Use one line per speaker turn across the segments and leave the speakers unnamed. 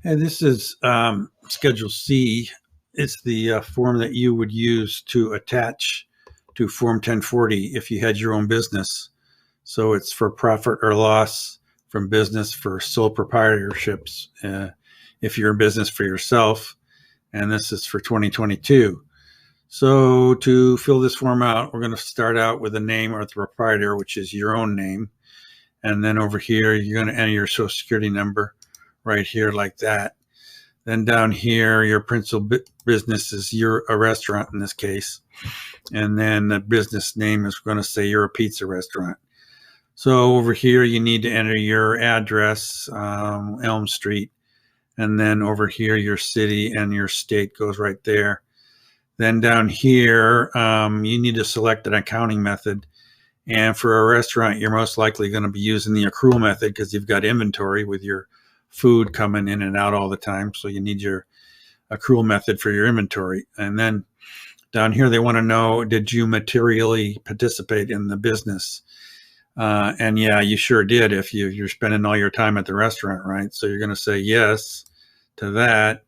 And this is Schedule C. It's the form that you would use to attach to Form 1040 if you had your own business. So it's for profit or loss from business for sole proprietorships if you're in business for yourself. And this is for 2022. So to fill this form out, we're going to start out with the name of the proprietor, which is your own name. And then over here, you're going to enter your social security number right here like that. Then down here, your principal business is a restaurant in this case. And then the business name is going to say you're a pizza restaurant. So over here, you need to enter your address, Elm Street. And then over here, your city and your state goes right there. Then down here, you need to select an accounting method. And for a restaurant, you're most likely going to be using the accrual method because you've got inventory with your food coming in and out all the time. So you need your accrual method for your inventory. And then down here, they want to know, did you materially participate in the business? And yeah, you sure did if you're spending all your time at the restaurant, right? So you're going to say yes to that.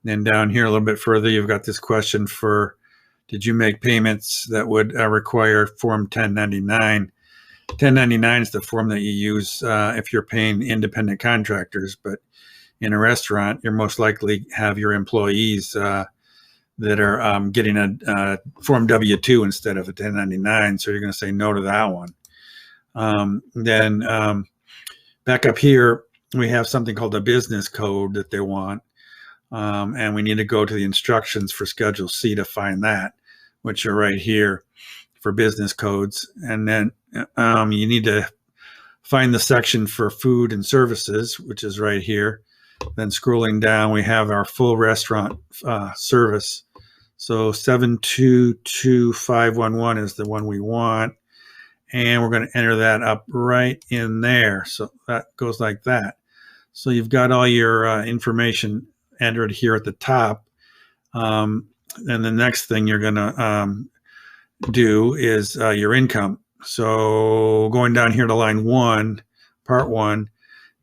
Then down here a little bit further, you've got this question for, did you make payments that would require Form 1099? 1099 is the form that you use if you're paying independent contractors, but in a restaurant, you're most likely have your employees that are getting a Form W-2 instead of a 1099, so you're going to say no to that one. Then back up here, we have something called a business code that they want. And we need to go to the instructions for Schedule C to find that, which are right here for business codes. And then you need to find the section for food and services, which is right here. Then scrolling down, we have our full restaurant service. So 722511 is the one we want. And we're going to enter that up right in there. So that goes like that. So you've got all your information entered here at the top. And the next thing you're going to do is your income. So going down here to line 1, part 1,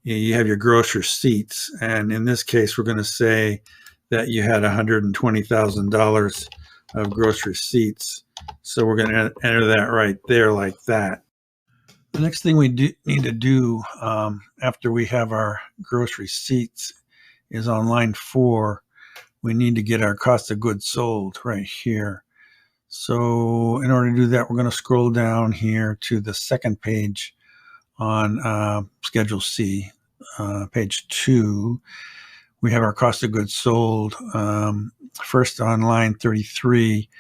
you have your gross receipts. And in this case, we're going to say that you had $120,000 of gross receipts. So we're going to enter that right there like that. The next thing we need to do after we have our gross receipts is on line 4, we need to get our cost of goods sold right here. So in order to do that, we're going to scroll down here to the second page on Schedule C, page 2. We have our cost of goods sold. First on line 33,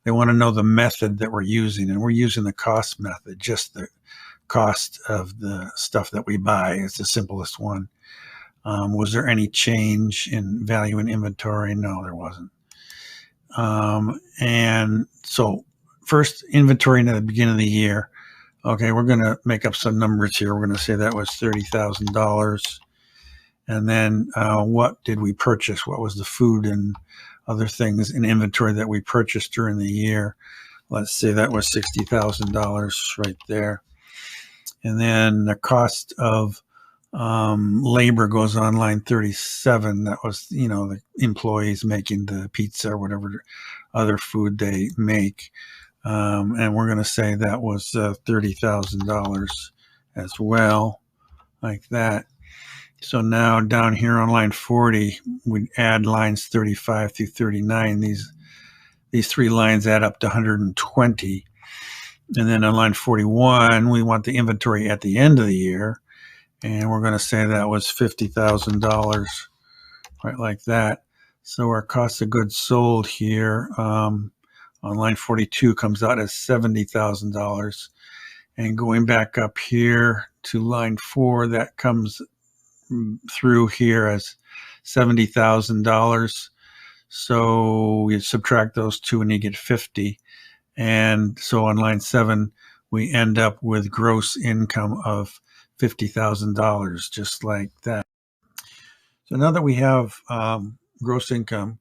they want to know the method that we're using, and we're using the cost method, just the cost of the stuff that we buy is the simplest one. Was there any change in value in inventory? No, there wasn't. And so first, inventory in the beginning of the year. Okay, we're going to make up some numbers here. We're going to say that was $30,000. And then what did we purchase? What was the food and other things in inventory that we purchased during the year? Let's say that was $60,000 right there. And then the cost of labor goes on line 37. That was, the employees making the pizza or whatever other food they make. And we're going to say that was $30,000 as well, like that. So now down here on line 40, we add lines 35 through 39. These 3 lines add up to 120. And then on line 41, we want the inventory at the end of the year. And we're going to say that was $50,000, right like that. So our cost of goods sold here on line 42 comes out as $70,000. And going back up here to line 4, that comes through here as $70,000. So you subtract those two and you get 50. And so on line 7, we end up with gross income of $50,000, just like that. So now that we have gross income,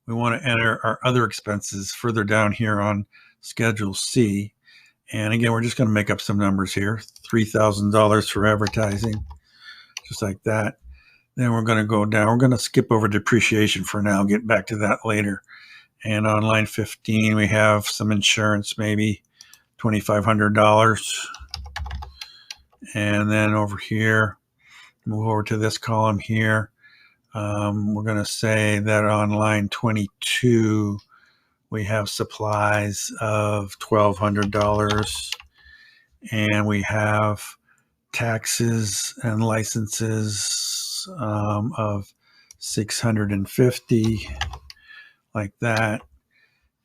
we want to enter our other expenses further down here on Schedule C. And again, we're just going to make up some numbers here. $3,000 for advertising, just like that. Then we're going to go down. We're going to skip over depreciation for now, get back to that later. And on line 15, we have some insurance, maybe $2,500. And then over here, move over to this column here. We're going to say that on line 22, we have supplies of $1,200. And we have taxes and licenses of $650, like that.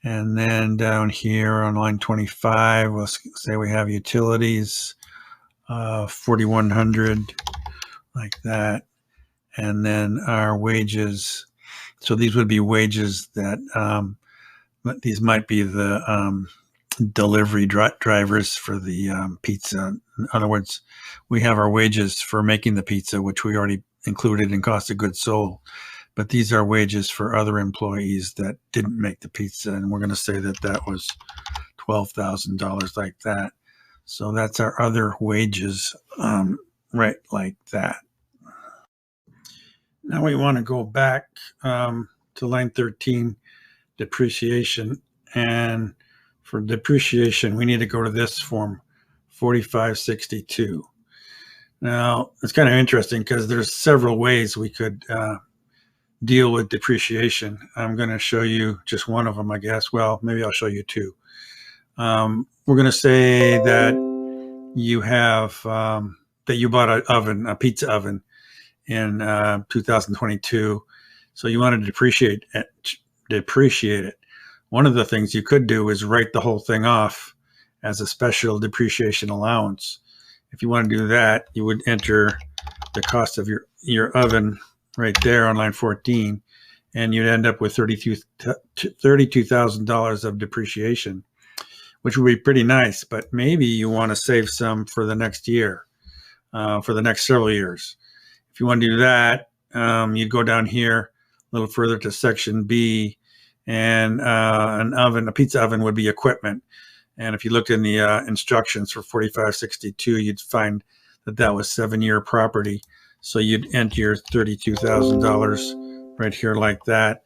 And then down here on line 25, we'll say we have utilities, $4,100, like that. And then our wages. So these would be wages that these might be the delivery drivers for the pizza. In other words, we have our wages for making the pizza, which we already included in cost of goods sold. But these are wages for other employees that didn't make the pizza. And we're going to say that that was $12,000, like that. So that's our other wages, right like that. Now we want to go back to line 13, depreciation. And for depreciation, we need to go to this form, 4562. Now, it's kind of interesting because there's several ways we could deal with depreciation. I'm going to show you just one of them, I guess. Well, maybe I'll show you two. We're going to say that you have that you bought a pizza oven in 2022, so you want to depreciate it. One of the things you could do is write the whole thing off as a special depreciation allowance. If you want to do that, you would enter the cost of your oven right there on line 14, and you'd end up with $32,000 of depreciation, which would be pretty nice. But maybe you want to save some for the next year, for the next several years. If you want to do that, you'd go down here a little further to section B, and a pizza oven would be equipment. And if you looked in the instructions for 4562, you'd find that that was 7-year property. So you'd enter your $32,000 right here like that.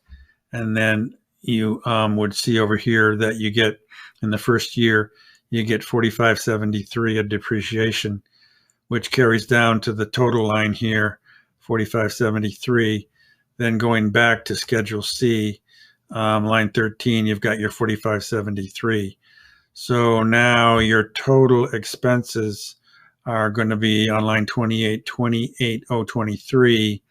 And then you would see over here that you get, in the first year, you get 4573 of depreciation, which carries down to the total line here, 4573. Then going back to Schedule C, line 13, you've got your 4573. So now your total expenses are going to be on line 28, 28023,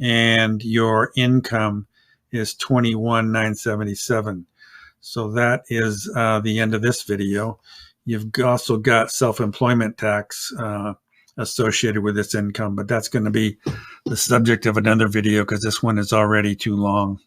and your income is 21,977. So that is the end of this video. You've also got self-employment tax associated with this income, but that's going to be the subject of another video because this one is already too long.